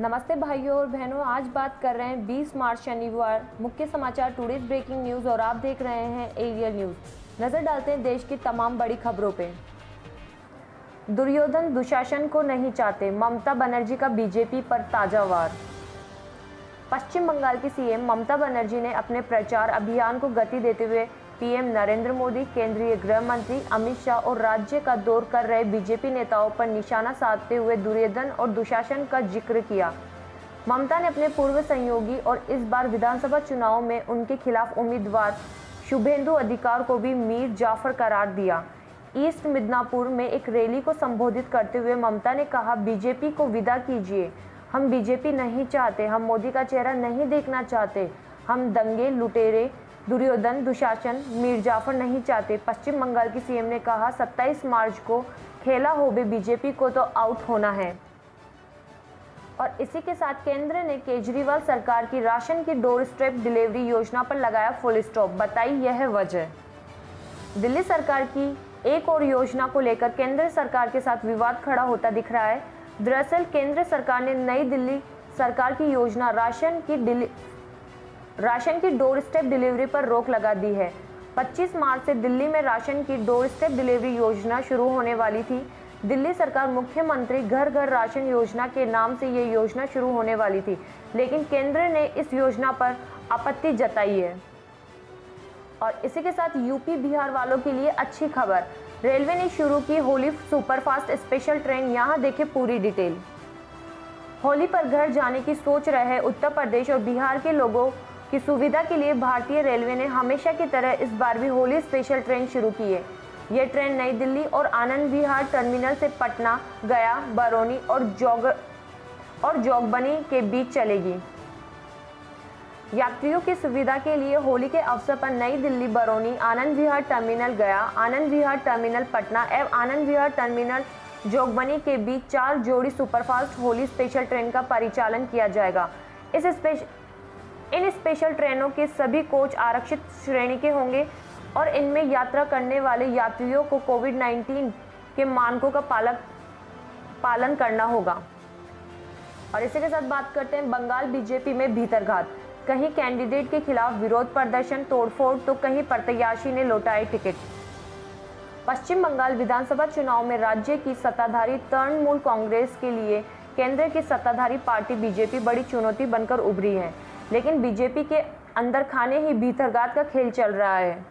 नमस्ते भाइयों और बहनों, आज बात कर रहे हैं 20 मार्च शनिवार मुख्य समाचार टुडेज ब्रेकिंग न्यूज़ और आप देख रहे हैं एरियल न्यूज़। नज़र डालते हैं देश की तमाम बड़ी खबरों पे। दुर्योधन दुशासन को नहीं चाहते, ममता बनर्जी का बीजेपी पर ताज़ा वार। पश्चिम बंगाल की सीएम ममता बनर्जी ने अपने प्रचार अभियान को गति देते हुए पीएम नरेंद्र मोदी, केंद्रीय गृह मंत्री अमित शाह और राज्य का दौर कर रहे बीजेपी नेताओं पर निशाना साधते हुए दुर्योधन और दुशासन का जिक्र किया। ममता ने अपने पूर्व सहयोगी और इस बार विधानसभा चुनाव में उनके खिलाफ उम्मीदवार शुभेंदु अधिकारी को भी मीर जाफर करार दिया। ईस्ट मिदनापुर में एक रैली को संबोधित करते हुए ममता ने कहा, बीजेपी को विदा कीजिए, हम बीजेपी नहीं चाहते, हम मोदी का चेहरा नहीं देखना चाहते, हम दंगे, लुटेरे, दुर्योधन, दुशासन, मीर जाफर नहीं चाहते। पश्चिम बंगाल की सीएम ने कहा, 27 मार्च को खेला हो बे बीजेपी को तो आउट होना है। और इसी के साथ केंद्र ने केजरीवाल सरकार की राशन की डोर स्टेप डिलीवरी योजना पर लगाया फुल स्टॉप, बताई यह वजह। दिल्ली सरकार की एक और योजना को लेकर केंद्र सरकार के साथ विवाद खड़ा होता दिख रहा है। दरअसल केंद्र सरकार ने नई दिल्ली सरकार की योजना राशन की डोर स्टेप डिलीवरी पर रोक लगा दी है। 25 मार्च से दिल्ली में राशन की डोर स्टेप डिलीवरी योजना शुरू होने वाली थी। दिल्ली सरकार मुख्यमंत्री घर घर राशन योजना के नाम से ये योजना शुरू होने वाली थी, लेकिन केंद्र ने इस योजना पर आपत्ति जताई है। और इसी के साथ यूपी बिहार वालों के लिए अच्छी खबर, रेलवे ने शुरू की होली सुपरफास्ट स्पेशल ट्रेन। यहाँ देखें पूरी डिटेल। होली पर घर जाने की सोच रहे उत्तर प्रदेश और बिहार के लोगों की सुविधा के लिए भारतीय रेलवे ने हमेशा की तरह इस बार भी होली स्पेशल ट्रेन शुरू की है। यह ट्रेन नई दिल्ली और आनंद विहार टर्मिनल से पटना, गया, बरौनी और जोगबनी के बीच चलेगी। यात्रियों की सुविधा के लिए होली के अवसर पर नई दिल्ली, बरौनी, आनंद विहार टर्मिनल गया, आनंद विहार टर्मिनल पटना एवं आनंद विहार टर्मिनल जोगबनी के बीच 4 जोड़ी सुपरफास्ट होली स्पेशल ट्रेन का परिचालन किया जाएगा। इन स्पेशल ट्रेनों के सभी कोच आरक्षित श्रेणी के होंगे और इनमें यात्रा करने वाले यात्रियों को कोविड-19 के मानकों का पालन करना होगा। और इसी के साथ बात करते हैं बंगाल बीजेपी में भीतरघात। कहीं कैंडिडेट के खिलाफ विरोध प्रदर्शन, तोड़फोड़ तो कहीं प्रत्याशी ने लौटाए टिकट। पश्चिम बंगाल विधानसभा चुनाव में राज्य की सत्ताधारी तृणमूल कांग्रेस के लिए केंद्र की सत्ताधारी पार्टी बीजेपी बड़ी चुनौती बनकर उभरी है, लेकिन बीजेपी के अंदर खाने ही भीतरघात का खेल चल रहा है।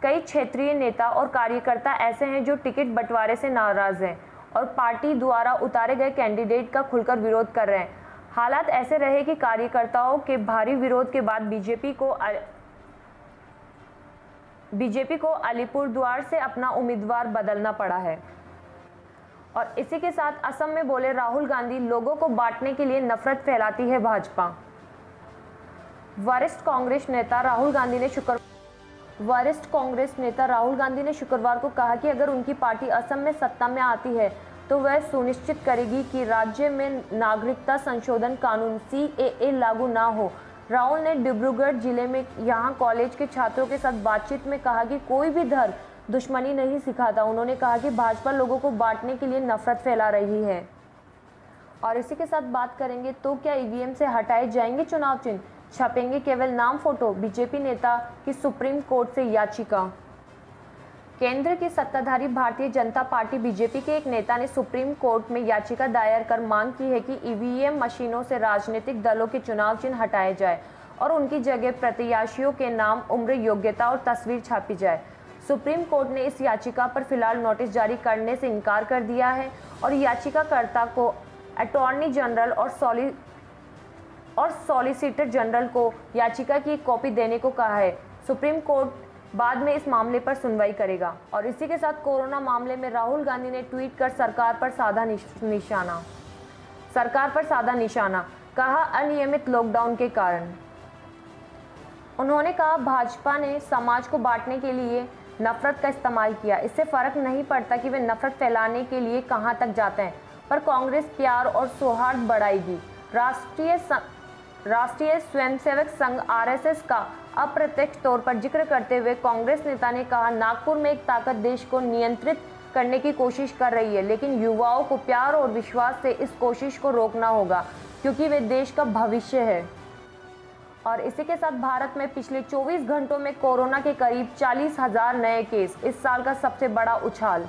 कई क्षेत्रीय नेता और कार्यकर्ता ऐसे हैं जो टिकट बंटवारे से नाराज हैं और पार्टी द्वारा उतारे गए कैंडिडेट का खुलकर विरोध कर रहे हैं। हालात ऐसे रहे कि कार्यकर्ताओं के भारी विरोध के बाद बीजेपी को अलीपुरद्वार से अपना उम्मीदवार बदलना पड़ा है। और इसी के साथ असम में बोले राहुल गांधी, लोगों को बांटने के लिए नफरत फैलाती है भाजपा। वरिष्ठ कांग्रेस नेता राहुल गांधी ने शुक्रवार को कहा कि अगर उनकी पार्टी असम में सत्ता में आती है तो वह सुनिश्चित करेगी कि राज्य में नागरिकता संशोधन कानून CAA लागू ना हो। राहुल ने डिब्रूगढ़ जिले में यहां कॉलेज के छात्रों के साथ बातचीत में कहा कि कोई भी धर्म दुश्मनी नहीं सिखाता। उन्होंने कहा कि भाजपा लोगों को बांटने के लिए नफरत फैला रही है। और इसी के साथ बात करेंगे तो क्या EVM से हटाए जाएंगे चुनाव चिन्ह, छपेंगे केवल नाम फोटो, बीजेपी नेता की सुप्रीम कोर्ट से याचिका। केंद्र की सत्ताधारी भारतीय जनता पार्टी बीजेपी के एक नेता ने सुप्रीम कोर्ट में याचिका दायर कर मांग की है कि EVM मशीनों से राजनीतिक दलों के चुनाव चिन्ह हटाए जाए और उनकी जगह प्रत्याशियों के नाम, उम्र, योग्यता और तस्वीर छापी जाए। सुप्रीम कोर्ट ने इस याचिका पर फिलहाल नोटिस जारी करने से इनकार कर दिया है और याचिकाकर्ता को अटॉर्नी जनरल और सॉलिसिटर जनरल को याचिका की कॉपी देने को कहा है। सुप्रीम कोर्ट बाद में इस मामले पर सुनवाई करेगा। और इसी के साथ कोरोना मामले में राहुल गांधी ने ट्वीट कर सरकार पर साधा निशाना, कहा अनियमित लॉकडाउन के कारण। उन्होंने कहा भाजपा ने समाज को बांटने के लिए नफरत का इस्तेमाल किया। इससे फर्क नहीं पड़ता कि वे नफरत फैलाने के लिए कहां तक जाते हैं, पर कांग्रेस प्यार और सौहार्द बढ़ाएगी। राष्ट्रीय स्वयंसेवक संघ RSS का अप्रत्यक्ष तौर पर जिक्र करते हुए कांग्रेस नेता ने कहा, नागपुर में एक ताकत देश को नियंत्रित करने की कोशिश कर रही है, लेकिन युवाओं को प्यार और विश्वास से इस कोशिश को रोकना होगा, क्योंकि वे देश का भविष्य है। और इसी के साथ भारत में पिछले 24 घंटों में कोरोना के करीब 40,000 नए केस, इस साल का सबसे बड़ा उछाल।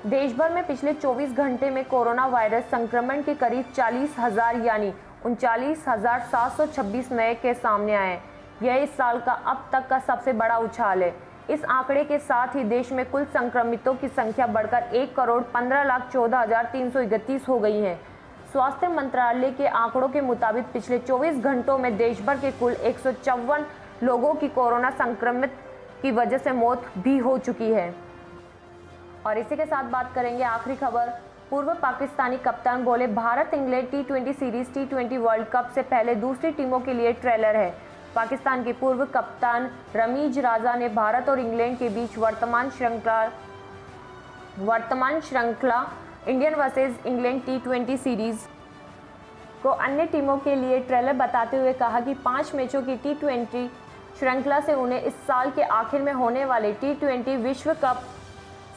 देश भर में पिछले 24 घंटे में कोरोना वायरस संक्रमण के करीब 40,000 यानी 39,726 नए केस सामने आए। यह इस साल का अब तक का सबसे बड़ा उछाल है। इस आंकड़े के साथ ही देश में कुल संक्रमितों की संख्या बढ़कर 1,15,14,331 हो गई है। स्वास्थ्य मंत्रालय के आंकड़ों के मुताबिक पिछले 24 घंटों में देश भर के कुल 154 लोगों की कोरोना संक्रमित की वजह से मौत भी हो चुकी है। और इसी के साथ बात करेंगे आखिरी खबर। पूर्व पाकिस्तानी कप्तान बोले, Bharat England T20 series T20 world cup से पहले दूसरी टीमों के लिए ट्रेलर है। पाकिस्तान के पूर्व कप्तान रमीज राजा ने भारत और इंग्लैंड के बीच वर्तमान श्रृंखला Indian versus England T20 series को अन्य टीमों के लिए ट्रेलर बताते हुए कहा कि 5 मैचों की T20 श्रृंखला से उन्हें इस साल के आखिर में होने वाले T20 विश्व कप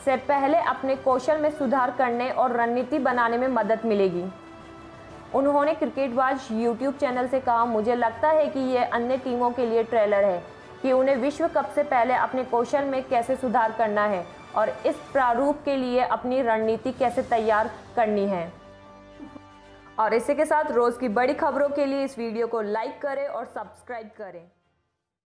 से पहले अपने कौशल में सुधार करने और रणनीति बनाने में मदद मिलेगी। उन्होंने क्रिकेटबाज YouTube चैनल से कहा, मुझे लगता है कि यह अन्य टीमों के लिए ट्रेलर है कि उन्हें विश्व कप से पहले अपने कौशल में कैसे सुधार करना है और इस प्रारूप के लिए अपनी रणनीति कैसे तैयार करनी है। और इसी के साथ रोज़ की बड़ी खबरों के लिए इस वीडियो को लाइक करें और सब्सक्राइब करें।